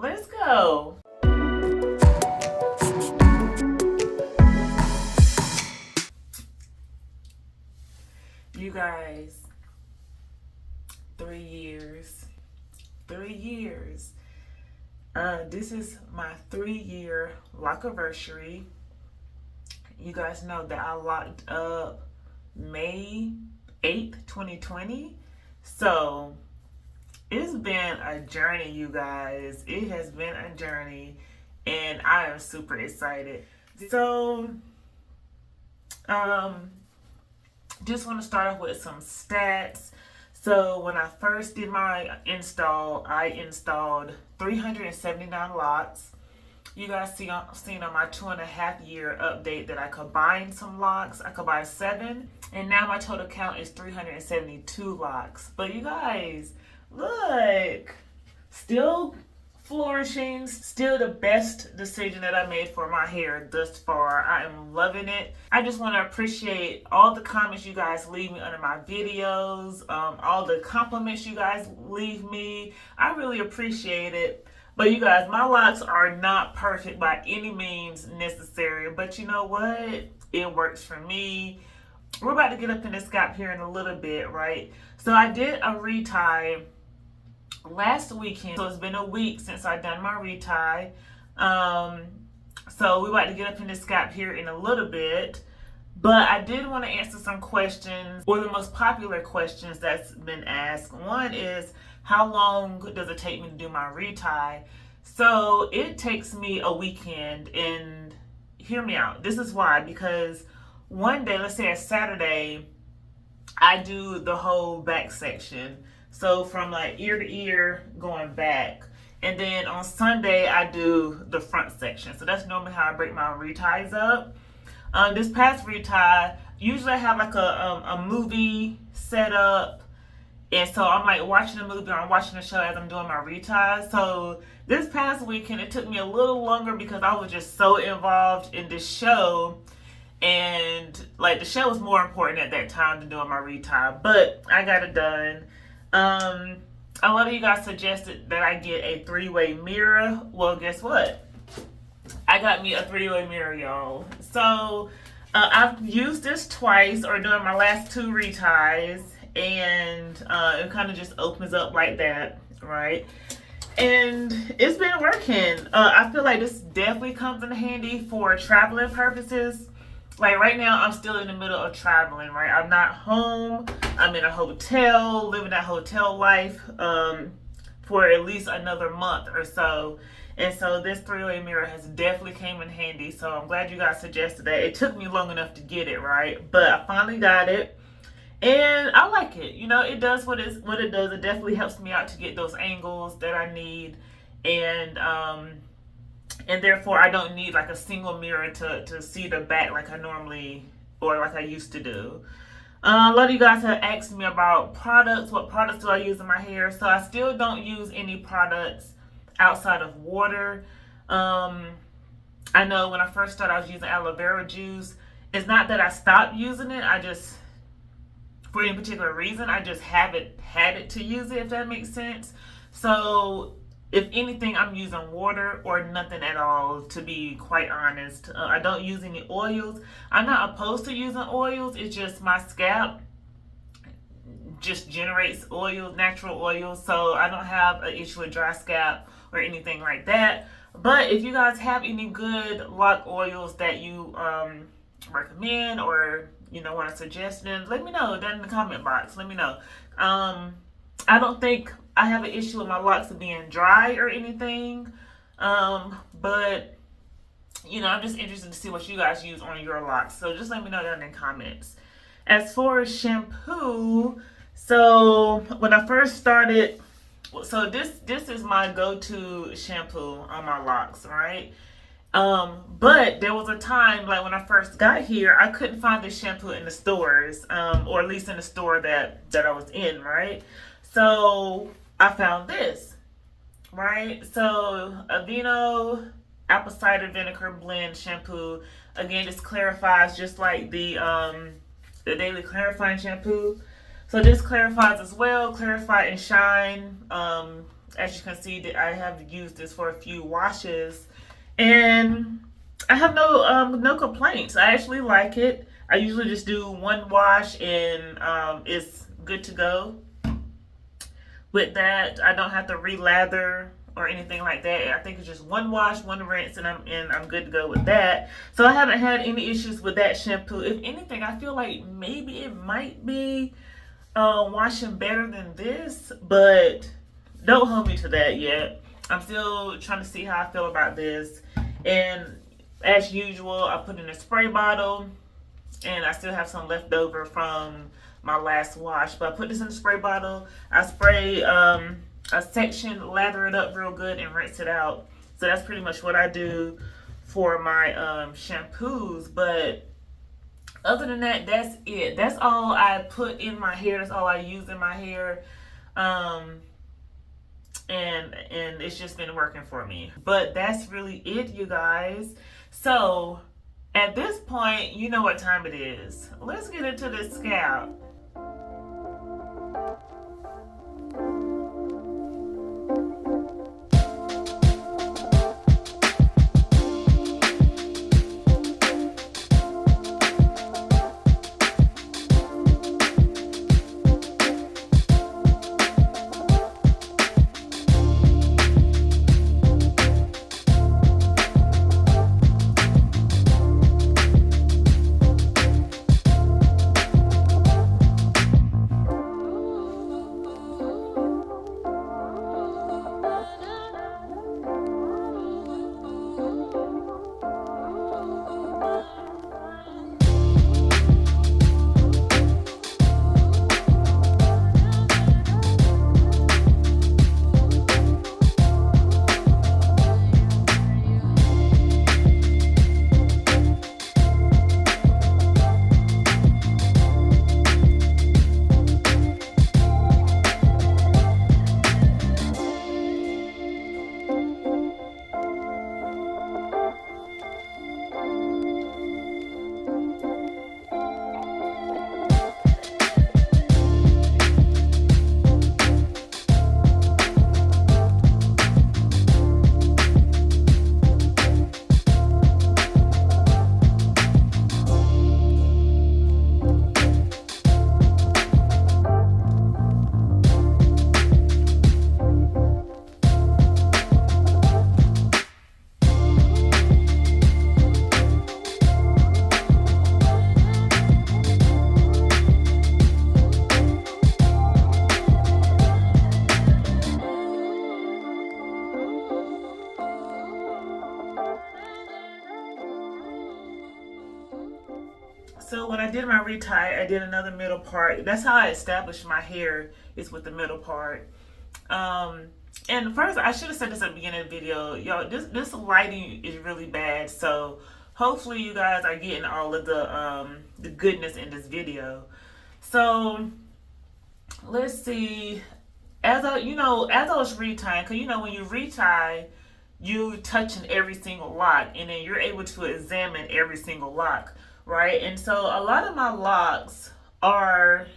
Let's go. You guys, 3 years. 3 years. This is my 3-year Locaversary. You guys know that I locked up May 8th, 2020. So it's been a journey, you guys. It has been a journey, and I am super excited. So, just want to start off with some stats. So when I first did my install, I installed 379 locs. You guys seen on my 2.5-year update that I combined some locs. I combined 7, and now my total count is 372 locs. But you guys, look, still flourishing, still the best decision that I made for my hair thus far. I am loving it. I just want to appreciate all the comments you guys leave me under my videos, all the compliments you guys leave me. I really appreciate it. But you guys, my locks are not perfect by any means necessary, but you know what? It works for me. We're about to get up in the scalp here in a little bit, right? So I did a retie last weekend, so it's been a week since I've done my retie. So we're about to get up in the scalp here in a little bit. But I did want to answer some questions, or the most popular questions that's been asked. One is, how long does it take me to do my retie? So it takes me a weekend, and hear me out. This is why, because one day, let's say a Saturday, I do the whole back section. So from like ear to ear going back. And then on Sunday, I do the front section. So that's normally how I break my reties up. This past retie, usually I have like a movie set up. And so I'm like watching a movie or I'm watching a show as I'm doing my reties. So this past weekend, it took me a little longer because I was just so involved in this show. And like the show was more important at that time than doing my retie. But I got it done. A lot of you guys suggested that I get a 3-way mirror. Well, guess what? I got me a 3-way mirror, y'all. So I've used this twice, or during my last 2 reties, and it kind of just opens up like that, right? And it's been working. I feel like this definitely comes in handy for traveling purposes. Like right now, I'm still in the middle of traveling, right? I'm not home. I'm in a hotel, living that hotel life for at least another month or so. And so this 3-way mirror has definitely came in handy. So I'm glad you guys suggested that. It took me long enough to get it, right? But I finally got it. And I like it. You know, it does what it does. It definitely helps me out to get those angles that I need. And therefore I don't need like a single mirror to see the back like I normally, or like I used to do. A lot of you guys have asked me about products. What products do I use in my hair? So I still don't use any products outside of water. I know when I first started, I was using aloe vera juice. It's not that I stopped using it. I just, for any particular reason, I just haven't had it to use it, if that makes sense. So if anything, I'm using water or nothing at all, to be quite honest. I don't use any oils. I'm not opposed to using oils. It's just my scalp just generates oils, natural oils. So I don't have an issue with dry scalp or anything like that. But if you guys have any good lock oils that you recommend, or you know, want a suggestion, let me know down in the comment box. Let me know. I don't think I have an issue with my locks being dry or anything, but you know, I'm just interested to see what you guys use on your locks. So just let me know down in the comments. As far as shampoo, so when I first started, so this is my go-to shampoo on my locks, right? But there was a time, like when I first got here, I couldn't find this shampoo in the stores, or at least in the store that I was in, right? So I found this, right? So Aveeno apple cider vinegar blend shampoo. Again, this clarifies just like the daily clarifying shampoo. So this clarifies as well, clarify and shine. As you can see, that I have used this for a few washes, and I have no complaints. I actually like it. I usually just do one wash and it's good to go. With that, I don't have to re-lather or anything like that. I think it's just one wash, one rinse, and I'm good to go with that. So I haven't had any issues with that shampoo. If anything, I feel like maybe it might be washing better than this, but don't hold me to that yet. I'm still trying to see how I feel about this. And as usual, I put in a spray bottle, and I still have some left over from my last wash. But I put this in a spray bottle. I spray a section, lather it up real good, and rinse it out. So that's pretty much what I do for my shampoos. But other than that, that's it. That's all I put in my hair. That's all I use in my hair. And it's just been working for me. But that's really it, you guys. So at this point, you know what time it is. Let's get into this scalp. So when I did my retie, I did another middle part. That's how I established my hair, is with the middle part. And first, I should have said this at the beginning of the video. Y'all, this lighting is really bad. So hopefully you guys are getting all of the goodness in this video. So let's see. As I was retying, because when you retie, you touching every single lock, and then you're able to examine every single lock, right? And so a lot of my locks are,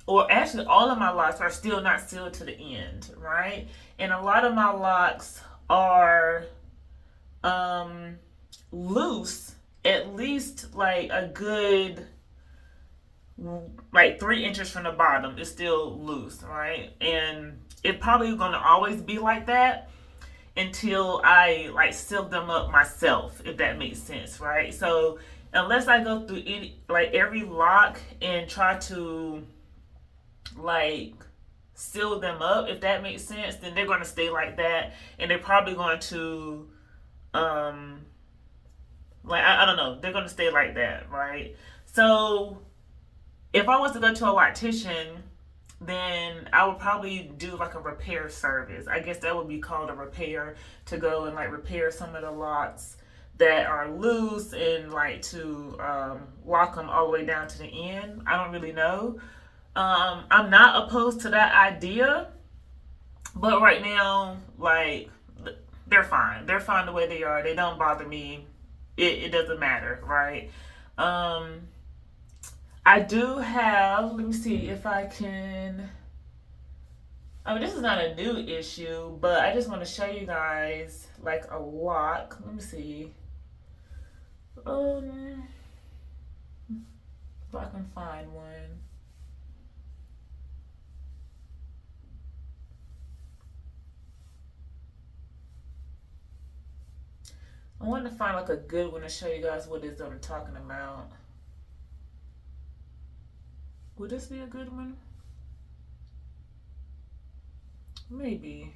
or actually all of my locks are still not sealed to the end, right? And a lot of my locks are loose, at least like a good, like 3 inches from the bottom is still loose, right? And it probably gonna always be like that until I like seal them up myself, if that makes sense, right? So unless I go through every lock and try to like seal them up, if that makes sense, then they're gonna stay like that, and they're probably going to like I don't know, they're gonna stay like that, right? So if I was to go to a loctician, then I would probably do like a repair service. I guess that would be called a repair, to go and like repair some of the locks that are loose and like to lock them all the way down to the end. I don't really know. I'm not opposed to that idea, but right now, like, they're fine. They're fine the way they are. They don't bother me. It doesn't matter, right? I do have, let me see if I can, I mean, this is not a new issue, but I just want to show you guys like a lock. Let me see. If I can find one. I want to find like a good one to show you guys what it is that I'm talking about. Would this be a good one? Maybe.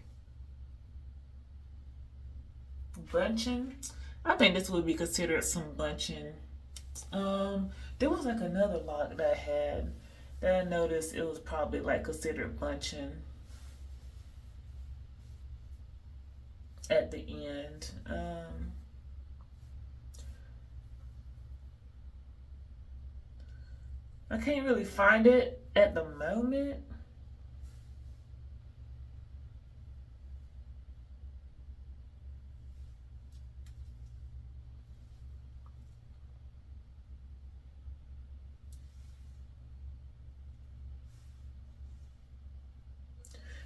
Bunching? I think this would be considered some bunching. There was like another lock that I had that I noticed it was probably like considered bunching at the end. I can't really find it at the moment.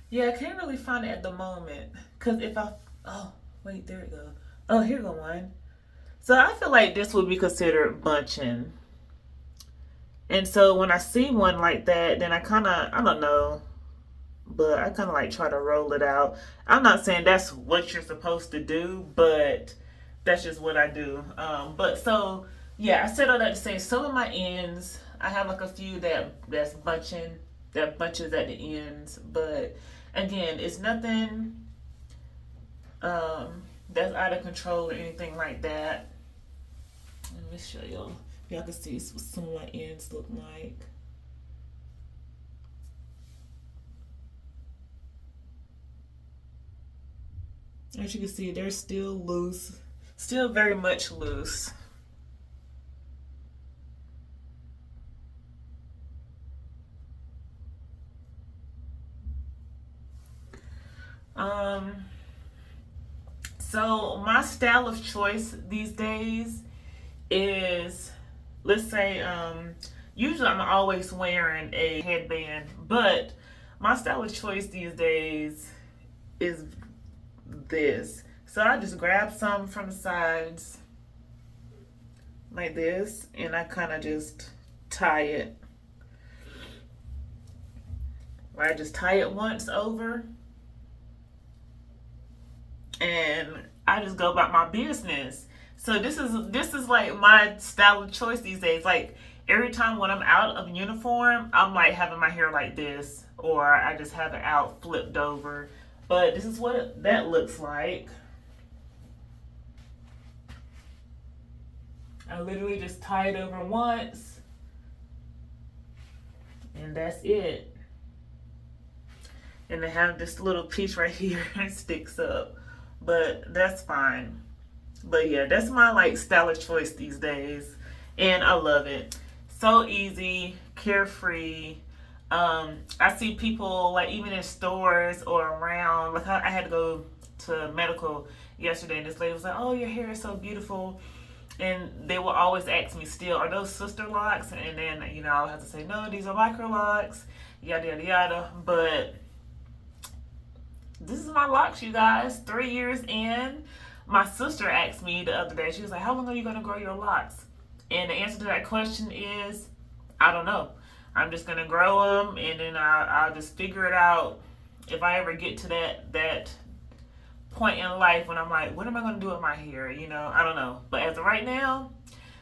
Yeah, I can't really find it at the moment. Cause if I, oh wait, there it goes. Oh, here go one. So I feel like this would be considered bunching. And so when I see one like that, then I kind of, I don't know, but I kind of like try to roll it out. I'm not saying that's what you're supposed to do, but that's just what I do. But so yeah, I said all that to say some of my ends, I have like a few that's bunching, that bunches at the ends, but again, it's nothing that's out of control or anything like that. Let me show y'all. Y'all can see what some of my ends look like. As you can see, they're still loose, still very much loose. So my style of choice these days is, let's say, usually I'm always wearing a headband, but my style of choice these days is this. So I just grab some from the sides like this, and I kind of just tie it. I just tie it once over, and I just go about my business. So this is like my style of choice these days. Like every time when I'm out of uniform, I'm like having my hair like this, or I just have it out flipped over. But this is what that looks like. I literally just tie it over once, and that's it. And they have this little piece right here that sticks up, but that's fine. But yeah, that's my like style of choice these days, and I love it. So easy, carefree. I see people like even in stores or around. Like I had to go to medical yesterday, and this lady was like, "Oh, your hair is so beautiful," and they will always ask me still, "Are those sister locks?" And then I'll have to say, "No, these are Microlocs." Yada yada yada. But this is my locks, you guys. 3 years in. My sister asked me the other day, she was like, "How long are you going to grow your locks?" And the answer to that question is, I don't know. I'm just going to grow them, and then I'll just figure it out if I ever get to that point in life when I'm like, what am I going to do with my hair? I don't know. But as of right now,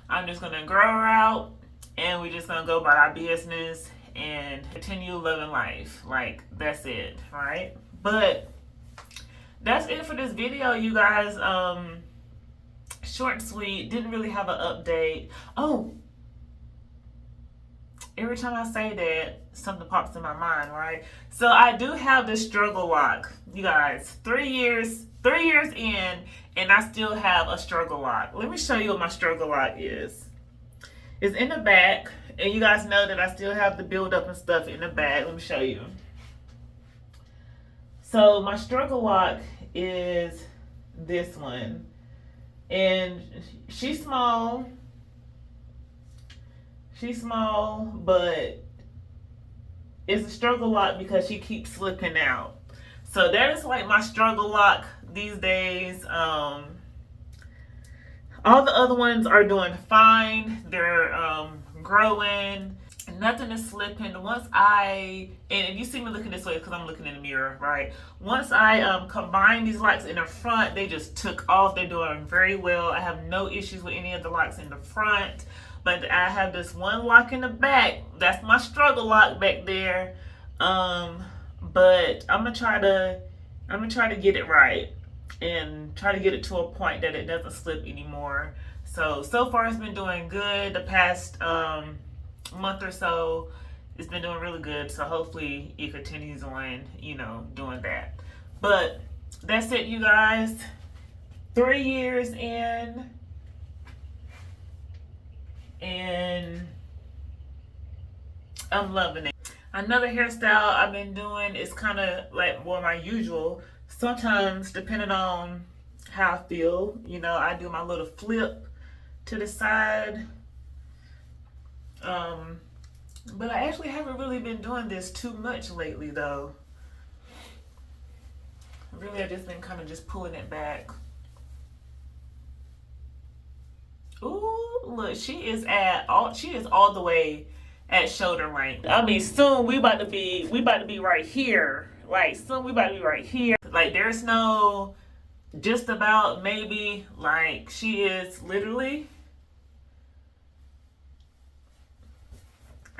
I'm just going to grow her out, and we're just going to go about our business and continue living life. Like, that's it, right? But that's it for this video, you guys. Short and sweet. Didn't really have an update. Oh, every time I say that, something pops in my mind, right? So I do have this struggle lock, you guys. 3 years in, and I still have a struggle lock. Let me show you what my struggle lock is. It's in the back, and you guys know that I still have the buildup and stuff in the back. Let me show you. So my struggle lock is this one, and she's small. She's small, but it's a struggle lock because she keeps slipping out. So that is like my struggle lock these days. All the other ones are doing fine. They're growing. Nothing is slipping. And if you see me looking this way, it's because I'm looking in the mirror, right? Once I combine these locks in the front, they just took off. They're doing very well. I have no issues with any of the locks in the front. But I have this one lock in the back. That's my struggle lock back there. But I'm gonna try to get it right and try to get it to a point that it doesn't slip anymore. So far it's been doing good. The past month or so, it's been doing really good. So hopefully it continues on, doing that. But that's it, you guys. 3 years in, and I'm loving it. Another hairstyle I've been doing is kind of like more my usual. Sometimes, depending on how I feel, I do my little flip to the side. But I actually haven't really been doing this too much lately, though. Really, I've just been kind of just pulling it back. Ooh, look, she is all the way at shoulder length. I mean, soon we about to be right here. Like, soon we about to be right here. Like, there's no just about, maybe. Like, she is literally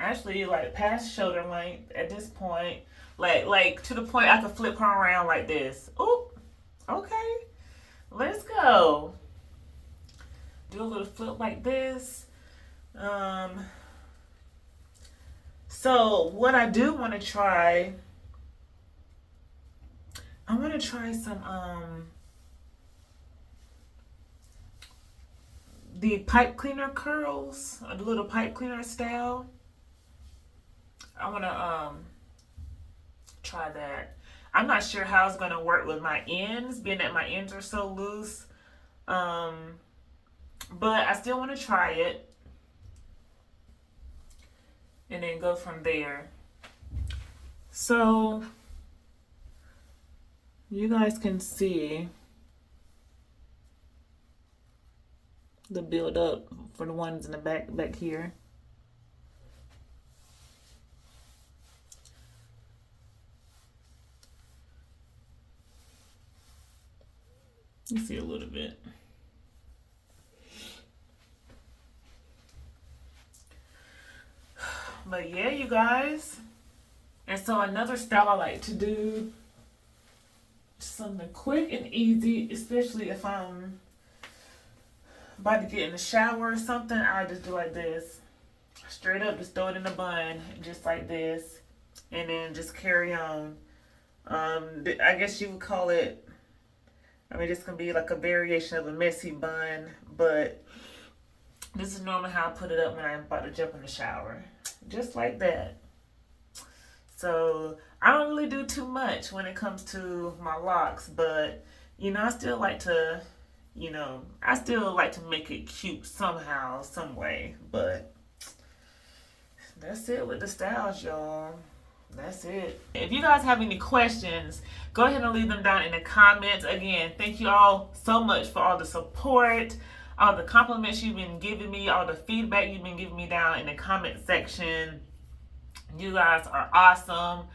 actually like past shoulder length at this point. Like to the point I could flip her around like this. Ooh, okay, let's go. Do a little flip like this. So what I do want to try, I want to try some the pipe cleaner curls, the little pipe cleaner style. I want to try that. I'm not sure how it's going to work with my ends, being that my ends are so loose. But I still want to try it. And then go from there. So you guys can see the build up for the ones in the back here. You see a little bit. But yeah, you guys. And so another style I like to do, something quick and easy, especially if I'm about to get in the shower or something, I just do like this. Straight up, just throw it in the bun, just like this. And then just carry on. I guess you would call it, this can be like a variation of a messy bun, but this is normally how I put it up when I'm about to jump in the shower. Just like that. So I don't really do too much when it comes to my locks, but I still like to, make it cute somehow, some way. But that's it with the styles, y'all. That's it. If you guys have any questions, go ahead and leave them down in the comments. Again, thank you all so much for all the support, all the compliments you've been giving me, all the feedback you've been giving me down in the comment section. You guys are awesome.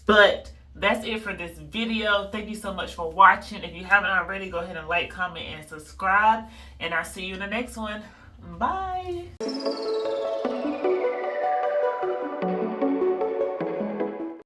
But that's it for this video. Thank you so much for watching. If you haven't already, go ahead and like, comment, and subscribe. And I'll see you in the next one. Bye.